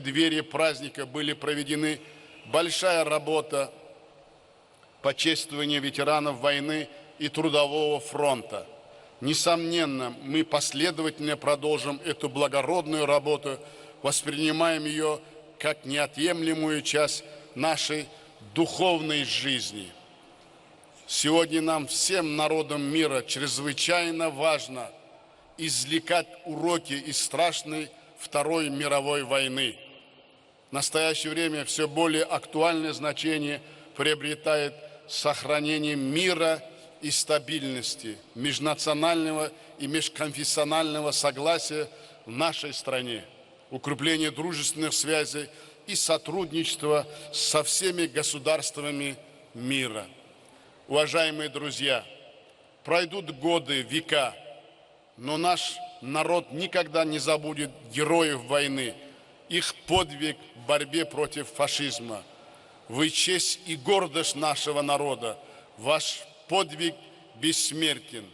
двери праздника были проведены большая работа по чествованию ветеранов войны и Трудового фронта. Несомненно, мы последовательно продолжим эту благородную работу, воспринимаем ее как неотъемлемую часть нашей духовной жизни. Сегодня нам, всем народам мира, чрезвычайно важно извлекать уроки из страшной Второй мировой войны. В настоящее время все более актуальное значение приобретает сохранение мира и стабильности, межнационального и межконфессионального согласия в нашей стране, укрепление дружественных связей и сотрудничества со всеми государствами мира. Уважаемые друзья, пройдут годы, века, но наш народ никогда не забудет героев войны, их подвиг в борьбе против фашизма. Вы честь и гордость нашего народа, ваш подвиг бессмертен.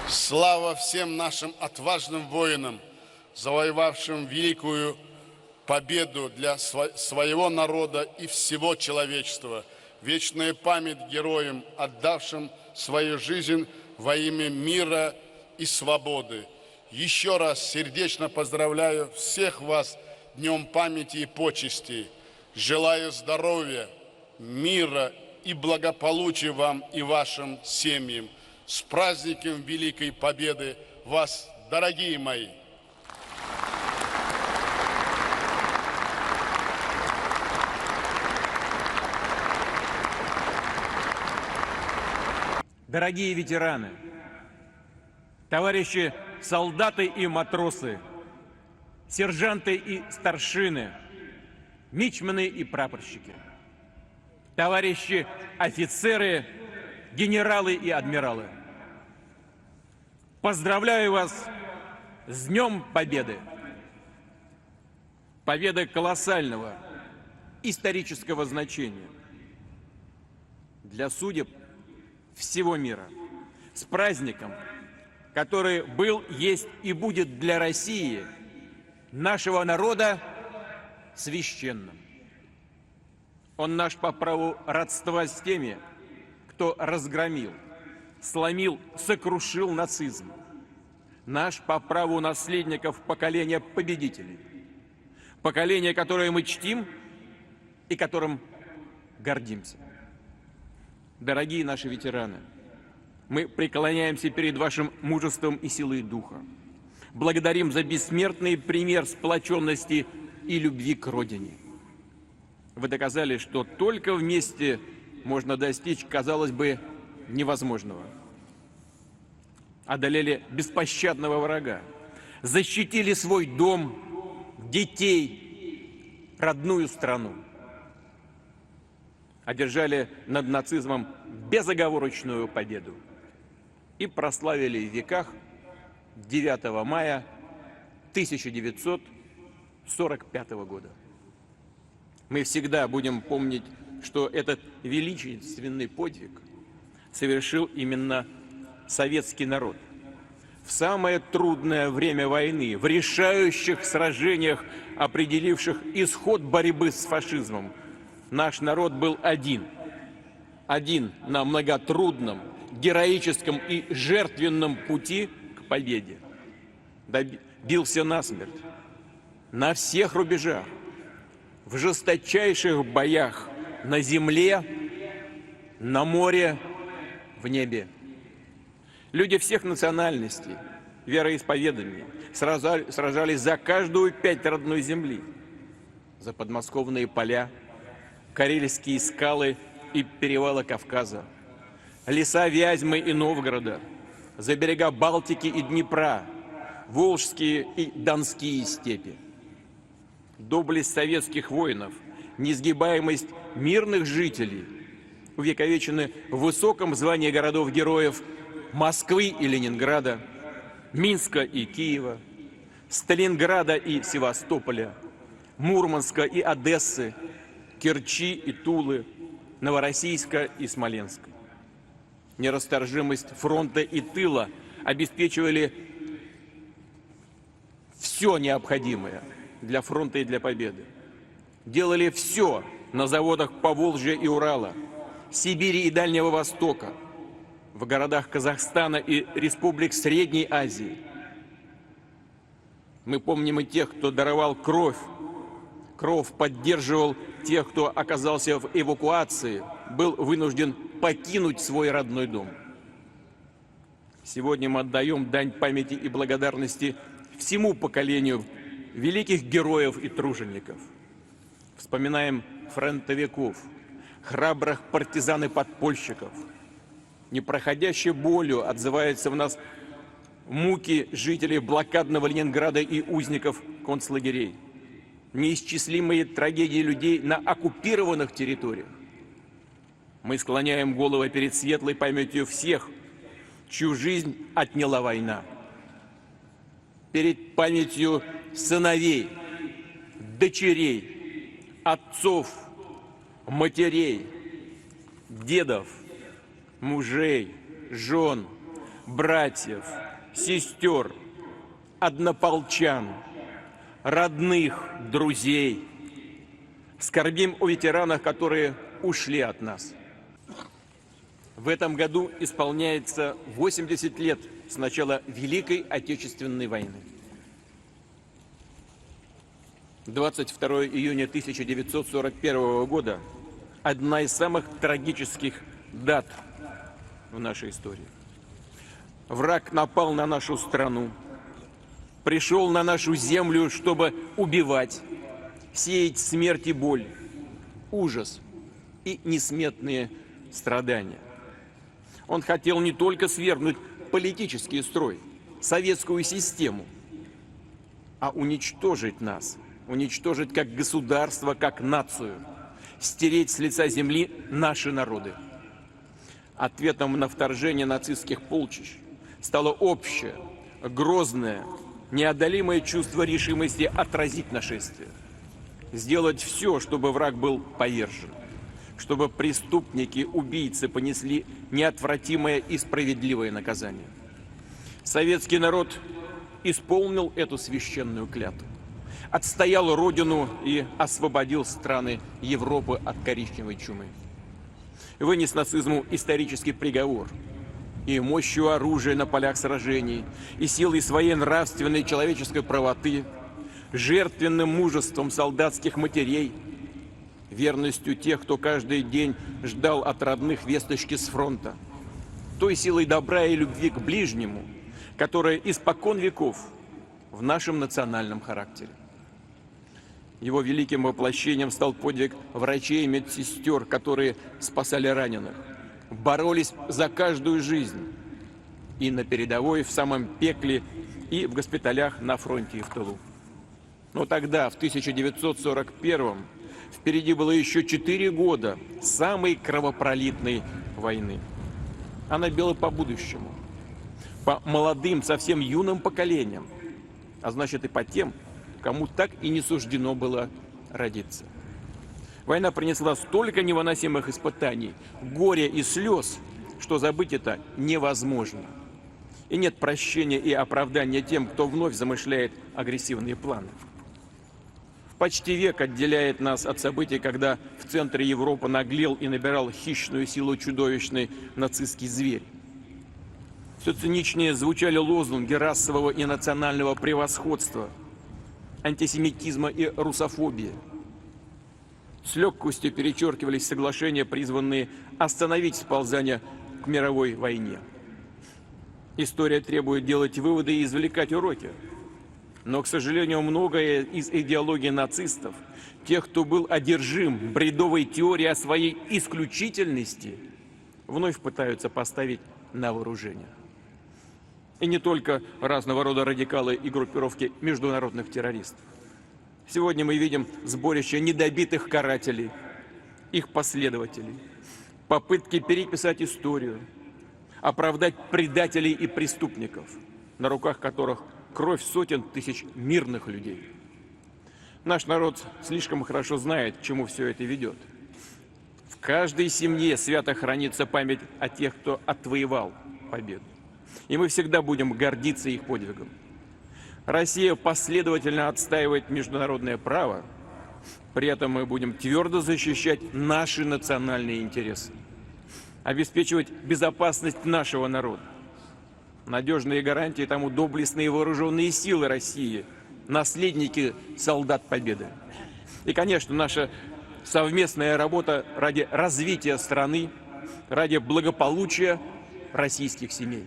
Слава всем нашим отважным воинам, завоевавшим великую победу для своего народа и всего человечества. Вечная память героям, отдавшим свою жизнь во имя мира и свободы. Еще раз сердечно поздравляю всех вас Днем памяти и почестей. Желаю здоровья, мира и благополучия вам и вашим семьям. С праздником Великой Победы вас, дорогие мои! Дорогие ветераны, товарищи солдаты и матросы, сержанты и старшины, мичманы и прапорщики, товарищи офицеры, генералы и адмиралы, поздравляю вас с Днем Победы! Победа колоссального исторического значения для судеб всего мира. С праздником, который был, есть и будет для России, нашего народа, священным. Он наш по праву родства с теми, кто разгромил, сломил, сокрушил нацизм. Наш по праву наследников поколения победителей. Поколение, которое мы чтим и которым гордимся. Дорогие наши ветераны, мы преклоняемся перед вашим мужеством и силой духа. Благодарим за бессмертный пример сплоченности и любви к Родине. Вы доказали, что только вместе можно достичь, казалось бы, невозможного. Одолели беспощадного врага, защитили свой дом, детей, родную страну. Одержали над нацизмом безоговорочную победу и прославили в веках 9 мая 1945 года. Мы всегда будем помнить, что этот величественный подвиг совершил именно советский народ. В самое трудное время войны, в решающих сражениях, определивших исход борьбы с фашизмом, наш народ был один на многотрудном, героическом и жертвенном пути к победе. Бился насмерть, на всех рубежах, в жесточайших боях на земле, на море, в небе. Люди всех национальностей, вероисповеданий сражались за каждую пять родной земли, за подмосковные поля, карельские скалы и перевалы Кавказа, леса Вязьмы и Новгорода, за берега Балтики и Днепра, волжские и донские степи. Доблесть советских воинов, несгибаемость мирных жителей увековечены в высоком звании городов-героев Москвы и Ленинграда, Минска и Киева, Сталинграда и Севастополя, Мурманска и Одессы, Керчи и Тулы, Новороссийска и Смоленска. нерасторжимость фронта и тыла обеспечивали все необходимое для фронта и для победы. Делали все на заводах Поволжья и Урала, Сибири и Дальнего Востока, в городах Казахстана и республик Средней Азии. Мы помним и тех, кто даровал кровь. Кровь поддерживал тех, кто оказался в эвакуации, был вынужден покинуть свой родной дом. Сегодня мы отдаем дань памяти и благодарности всему поколению великих героев и тружеников. Вспоминаем фронтовиков, храбрых партизан и подпольщиков. Непроходящей болью отзываются в нас муки жителей блокадного Ленинграда и узников концлагерей. Неисчислимые трагедии людей на оккупированных территориях. Мы склоняем головы перед светлой памятью всех, чью жизнь отняла война. Перед памятью сыновей, дочерей, отцов, матерей, дедов, мужей, жен, братьев, сестер, однополчан, родных, друзей. Скорбим о ветеранах, которые ушли от нас. В этом году исполняется 80 лет с начала Великой Отечественной войны. 22 июня 1941 года – одна из самых трагических дат в нашей истории. Враг напал на нашу страну, пришел на нашу землю, чтобы убивать, сеять смерть и боль, ужас и несметные страдания. Он хотел не только свергнуть политический строй, советскую систему, а уничтожить нас, уничтожить как государство, как нацию, стереть с лица земли наши народы. Ответом на вторжение нацистских полчищ стало общее, грозное, неодолимое чувство решимости отразить нашествие, сделать все, чтобы враг был повержен, чтобы преступники, убийцы понесли неотвратимое и справедливое наказание. Советский народ исполнил эту священную клятву, отстоял Родину и освободил страны Европы от коричневой чумы. Вынес нацизму исторический приговор, и мощью оружия на полях сражений, и силой своей нравственной человеческой правоты, жертвенным мужеством солдатских матерей, верностью тех, кто каждый день ждал от родных весточки с фронта, той силой добра и любви к ближнему, которая испокон веков в нашем национальном характере. Его великим воплощением стал подвиг врачей и медсестер, которые спасали раненых, боролись за каждую жизнь и на передовой, в самом пекле, и в госпиталях на фронте и в тылу. Но тогда, в 1941-м, впереди было еще 4 года самой кровопролитной войны. Она била по будущему, по молодым, совсем юным поколениям, а значит и по тем, кому так и не суждено было родиться. Война принесла столько невыносимых испытаний, горя и слез, что забыть это невозможно. И нет прощения и оправдания тем, кто вновь замышляет агрессивные планы. Почти век отделяет нас от событий, когда в центре Европы наглел и набирал хищную силу чудовищный нацистский зверь. Все циничнее звучали лозунги расового и национального превосходства, антисемитизма и русофобии. С легкостью перечеркивались соглашения, призванные остановить сползание к мировой войне. История требует делать выводы и извлекать уроки. Но, к сожалению, многое из идеологии нацистов, тех, кто был одержим бредовой теорией о своей исключительности, вновь пытаются поставить на вооружение. И не только разного рода радикалы и группировки международных террористов. Сегодня мы видим сборище недобитых карателей, их последователей, попытки переписать историю, оправдать предателей и преступников, на руках которых кровь сотен тысяч мирных людей. Наш народ слишком хорошо знает, к чему все это ведет. В каждой семье свято хранится память о тех, кто отвоевал победу. И мы всегда будем гордиться их подвигом. Россия последовательно отстаивает международное право, при этом мы будем твердо защищать наши национальные интересы, обеспечивать безопасность нашего народа. Надежные гарантии тому доблестные вооруженные силы России, наследники солдат Победы. И, конечно, наша совместная работа ради развития страны, ради благополучия российских семей.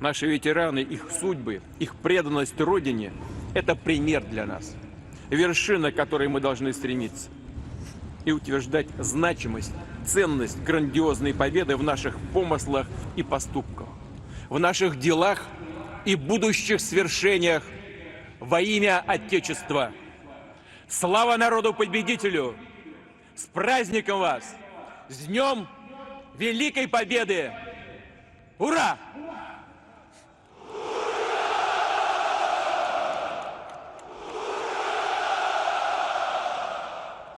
Наши ветераны, их судьбы, их преданность Родине – это пример для нас, вершина, к которой мы должны стремиться и утверждать значимость, ценность грандиозной победы в наших помыслах и поступках, в наших делах и будущих свершениях во имя Отечества. Слава народу-победителю! С праздником вас! С Днем Великой Победы! Ура!